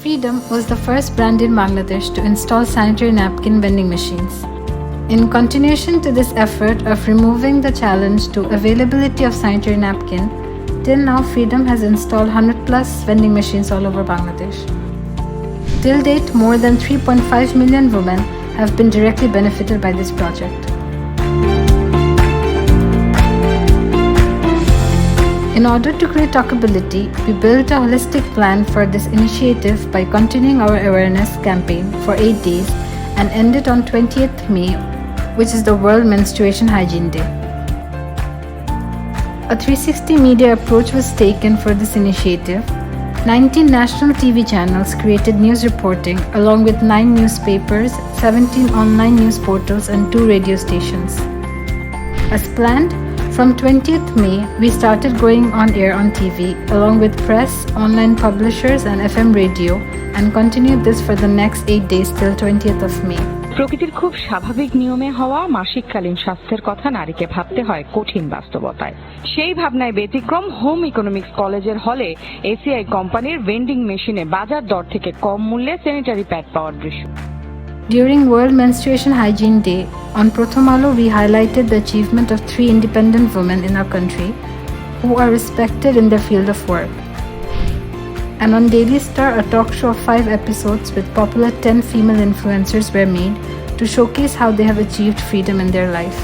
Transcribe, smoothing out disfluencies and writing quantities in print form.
Freedom was the first brand in Bangladesh to install sanitary napkin vending machines. In continuation to this effort of removing the challenge to availability of sanitary napkin, till now Freedom has installed 100 plus vending machines all over Bangladesh. Till date, more than 3.5 million women have been directly benefited by this project. In order to create talkability, we built a holistic plan for this initiative by continuing our awareness campaign for 8 days and ended on 20th May, which is the World Menstruation Hygiene Day. A 360 media approach was taken for this initiative. 19 national TV channels created news reporting along with 9 newspapers, 17 online news portals and 2 radio stations. As planned, from 20th May, we started going on air on TV along with press, online publishers and FM radio and continued this for the next 8 days till 20th of May. প্রকৃতির খুব স্বাভাবিক নিয়মে হওয়া মাসিককালীন স্বাস্থ্যের কথা নারীকে ভাবতে হয় কঠিন বাস্তবতায়। সেই ভাবনায় ব্যতিক্রম হোম ইকোনমিক্স কলেজের হলে এসিআই কোম্পানির ভেন্ডিং মেশিনে বাজার দর থেকে কম মূল্যে স্যানিটারি প্যাড পাওয়ার দৃশ্য। During World Menstruation Hygiene Day, on Prothom Alo we highlighted the achievement of 3 independent women in our country who are respected in their field of work. And on Daily Star, a talk show of 5 episodes with popular 10 female influencers were made to showcase how they have achieved freedom in their life.